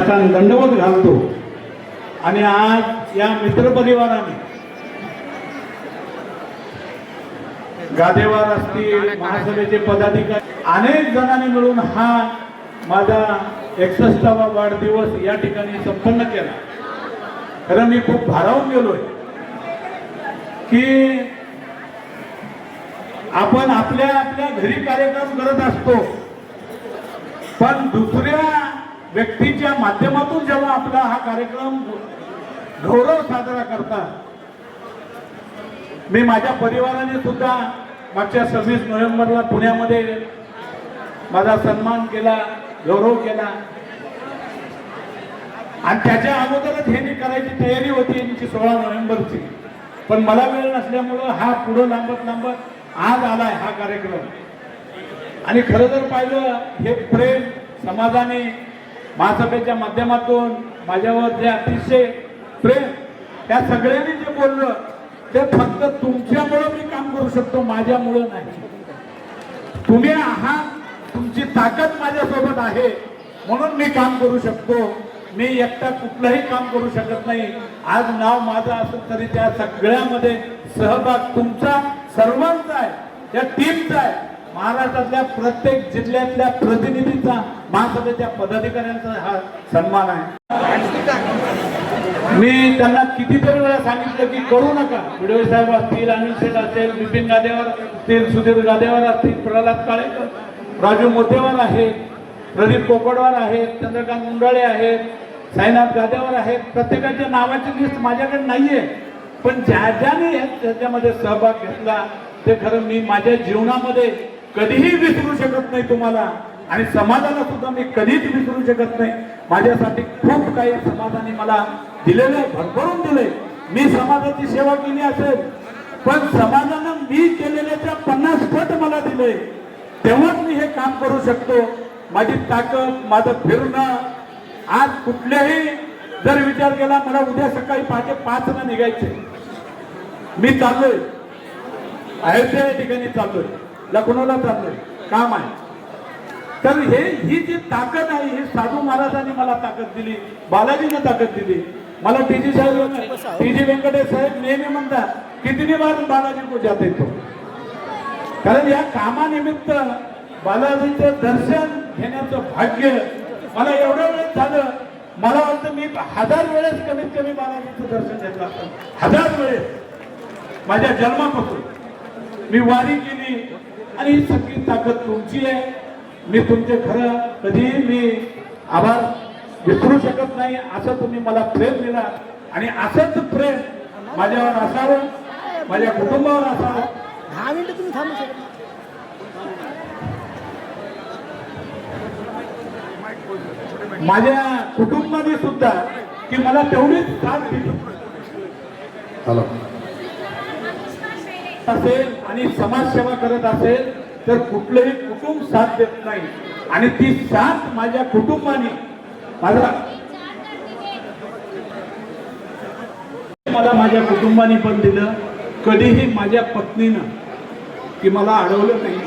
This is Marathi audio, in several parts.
साष्टांग दंडवत घालतो आणि आज या मित्रपरिवाराने गादेवार असतील, महासभेचे पदाधिकारी अनेक जणांनी मिळून हा माझा 61वा वाढदिवस या ठिकाणी संपन्न केला। खरं मी खूप भारावून गेलोय की आपण आपल्या आपल्या घरी कार्यक्रम करत असतो, पण दुसऱ्या व्यक्तीच्या माध्यमातून जेव्हा आपला हा कार्यक्रम गौरव साजरा करतात, मी माझ्या परिवाराने सुद्धा मागच्या 26 नोव्हेंबरला पुण्यामध्ये माझा सन्मान केला, गौरव केला आणि त्याच्या अगोदरच हे करायची तयारी होती यांची 16 नोव्हेंबरची, पण मला वेळ नसल्यामुळं हा पुढे लांबत आज आलाय हा कार्यक्रम। आणि खरं जर पाहिलं हे प्रेम समाजाने महासभेच्या माध्यमातून माझ्यावर जे अतिशय प्रेम, त्या सगळ्यांनी जे बोललं ते फक्त तुमच्यामुळे मी काम करू शकतो, माझ्यामुळे नाही। तुम्ही आहात, तुमची ताकद माझ्यासोबत आहे म्हणून मी काम करू शकतो। मी एकटा कुठलंही काम करू शकत नाही। आज नाव माझं असेल तरी त्या सगळ्यामध्ये सहभाग तुमचा सर्वांचा आहे, त्या टीमचा आहे, महाराष्ट्रातल्या प्रत्येक जिल्ह्यातल्या प्रतिनिधीचा, महासभेच्या पदाधिकाऱ्यांचा हा सन्मान आहे। मी त्यांना कितीतरी वेळा सांगितलं की करू नका। विडवे साहेब असतील, अनिल शेठ असेल, बिपिन गादेवार असतील, सुधीर गादेवार असतील, प्रल्हाद काळेकर, राजू मोतेवार आहेत, प्रदीप कोकडवार आहेत, चंद्रकांत मुंडाळे आहेत, साईनाथ गादेवार आहेत, प्रत्येकाच्या नावाची लिस्ट माझ्याकडे नाहीये, पण ज्याने त्याच्यामध्ये सहभाग घेतला ते खरं मी माझ्या जीवनामध्ये कधीही विसरू शकत नाही तुम्हाला, आणि समाजाला सुद्धा मी कधीच विसरू शकत नाही। माझ्यासाठी खूप काही समाजाने मला दिलेलं, भरभरून दिले। मी समाजाची सेवा केली असेल, पण समाजानं मी केलेल्याच्या 50 पट मला दिले, तेव्हाच मी हे काम करू शकतो। माझी ताकद, माझं फिरणं, आज कुठल्याही जर विचार केला, मला उद्या सकाळी 5:30 ला निघायचे, मी चाललोय अयोध्या या ठिकाणी चाललोय, लखनौला चाललोय, काम आहे। तर ही जी ताकद आहे, ही साधू महाराजांनी मला ताकद दिली, बालाजीने ताकद दिली मला। टीजी व्यंकटेश साहेब नेहमी म्हणतात कितनी बार बालाजी को जाते तो, कारण या कामानिमित्त बालाजीचं दर्शन घेण्याचं भाग्य मला एवढं वेळ झालं। मला वाटतं मी 1000 वेळेस कमीत कमी बालाजीचं दर्शन घेतलं असतं, 1000 वेळेस माझ्या जन्मापासून मी वारी केली। आणि ही सगळी ताकद तुमची आहे। मी तुमचे खरं कधी मी आभार विसरू शकत नाही। असं तुम्ही मला प्रेम दिला आणि असंच प्रेम माझ्यावर असावं, माझ्या कुटुंबावर असावं। 10 मिनिटं तुम्ही थांबू शकत। माझ्या कुटुंबाने सुद्धा की मला तेवढीच साथ दिली असेल आणि समाजसेवा करत असेल तर कुठलंही कुटुंब साथ देत नाही, आणि ती साथ माझ्या कुटुंबाने मला माझ्या कुटुंबाने पण दिलं। कधीही माझ्या पत्नीनं की मला अडवलं नाही।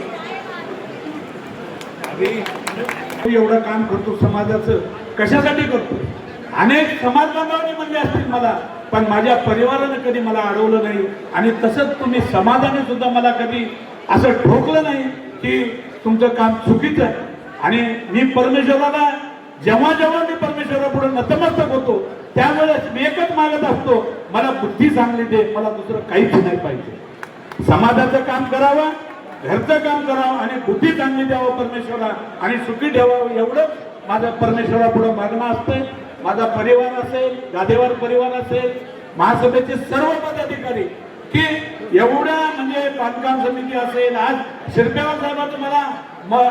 एवढं काम करतो समाजाचं, कशासाठी करतो? अनेक समाज बांधवांनी म्हणले असतील मला, पण माझ्या परिवारानं कधी मला अडवलं नाही। आणि तसंच तुम्ही समाजाने सुद्धा मला कधी असं ठोकलं नाही की तुमचं काम चुकीचं आहे। आणि मी परमेश्वराला जेव्हा जेव्हा मी परमेश्वरापुढे नतमस्तक होतो त्यावेळेस मी एकच मागत असतो, मला बुद्धी चांगली दे, मला दुसरं काहीच नाही पाहिजे। समाजाचं काम करावं, घरचं काम करावं आणि बुद्धी चांगली द्यावं परमेश्वरा, आणि सुखी ठेवावं, एवढं माझं परमेश्वरापुढे मागणं असतंय। माझा परिवार असेल, गादेवार परिवार असेल, महासभेचे सर्व पदाधिकारी की एवढ्या म्हणजे बांधकाम समिती असेल, आज शिरपेवार साहेबांचं मला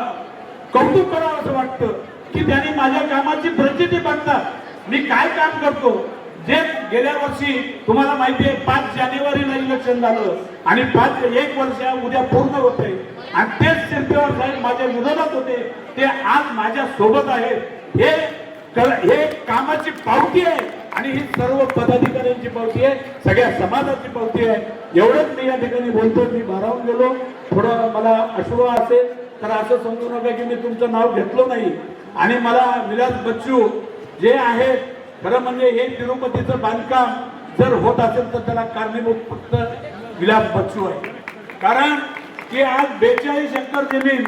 कौतुक करावं असं वाटतं की त्यांनी माझ्या कामाची प्रचिती बघतात मी काय काम करतो। जे गेल्या वर्षी तुम्हाला माहिती आहे 5 जानेवारीला इलेक्शन झालं आणि 1 वर्ष उद्या पूर्ण होते, आणि तेच शिरपेवार साहेब माझ्या विरोधात होते, ते आज माझ्या सोबत आहेत। हे कामाची पावती आहे आणि ही सर्व पदाधिकाऱ्यांची पावती आहे, सगळ्या समाजाची पावती आहे। एवढंच मी या ठिकाणी बोलतो। मी भारावून गेलो, थोडं मला अश्रू असेल तर असं समजू नका की मी तुमचं नाव घेतलं नाही। आणि मला विलास बच्चू जे आहेत, खरं म्हणजे हे तिरुपतीचं बांधकाम जर होत असेल तर त्याला कारणीभूत फक्त विलास बच्चू आहे. कारण की आज 42 एकर जमीन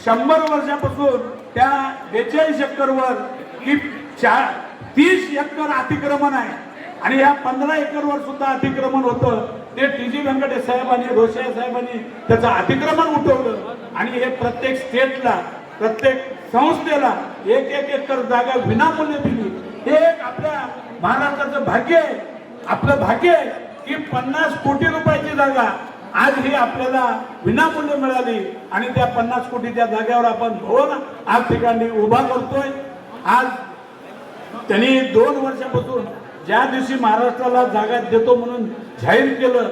100 वर्षापासून त्या 42 एकरवर की 30 एकर अतिक्रमण आहे आणि या 15 एकरवर सुद्धा अतिक्रमण होतं. ते टी.जी. व्यंकटेश साहेबांनी, रोषाई साहेबांनी त्याचं अतिक्रमण उठवलं आणि हे प्रत्येक स्टेटला, प्रत्येक संस्थेला 1-1 एकर जागा विनामूल्य दिली. हे एक आपल्या महाराष्ट्राचं भाग्य आहे. आपलं भाग्य आहे की 50 कोटी रुपयाची जागा आज ही आपल्याला विनामूल्य मिळाली आणि त्या 50 कोटीच्या जागेवर आपण भवन आज ठिकाणी उभा करतोय. आज त्यांनी 2 वर्षापासून ज्या दिवशी महाराष्ट्राला जागा देतो म्हणून जाहीर केलं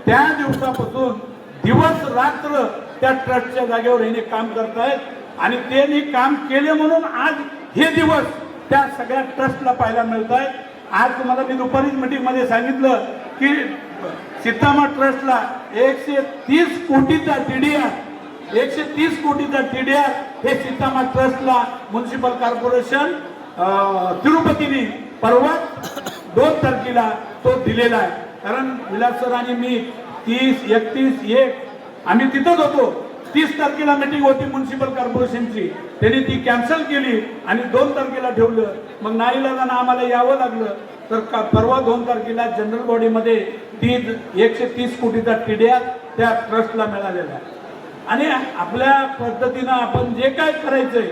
त्या दिवसापासून दिवस रात्र त्या ट्रस्टच्या जागेवर हे काम करतायत आणि त्यांनी काम केले म्हणून आज हे दिवस त्या सगळ्या ट्रस्टला पाहायला मिळत आहेत. आज तुम्हाला मी दुपारीच मीटिंग मध्ये सांगितलं की सीतामा ट्रस्टला 130 कोटीचा TDR 130 कोटीचा TDR हे सीतामा ट्रस्टला म्युनिसिपल कॉर्पोरेशन तिरुपतीने परवा 2 तारखेला तो दिलेला आहे. कारण विलास सर आणि मी 30, 31, 1 आम्ही तिथंच होतो. 30 तारखेला मीटिंग होती म्युनिसिपल कॉर्पोरेशनची, त्यांनी ती कॅन्सल केली आणि 2 तारखेला ठेवलं. मग नाईलाजानं आम्हाला यावं लागलं. तर परवा 2 तारखेला जनरल बॉडीमध्ये 130 कोटीचा TDR त्या ट्रस्टला मिळालेला आहे. आणि आपल्या पद्धतीनं आपण जे काय करायचंय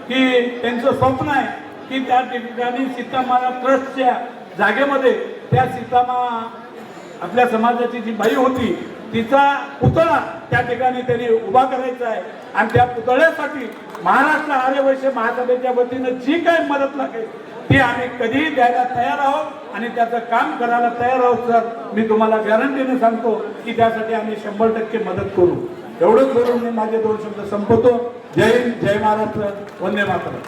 की त्यांचं स्वप्न आहे की त्या ठिकाणी सीतामा ट्रस्टच्या जागेमध्ये त्या सीतामा आपल्या समाजाची जी बाई होती तिचा पुतळा त्या ठिकाणी त्यांनी उभा करायचा आहे आणि त्या पुतळ्यासाठी महाराष्ट्र आर्यवैश्य महासभेच्या वतीनं जी काही मदत लागेल ती आम्ही कधीही द्यायला तयार आहोत आणि त्याचं काम करायला तयार आहोत. सर, मी तुम्हाला गॅरंटीने सांगतो की त्यासाठी आम्ही 100% मदत करू. एवढंच बोलून मी माझे 2 शब्द संपवतो. जय हिंद, जय महाराष्ट्र, वंदे मातरम.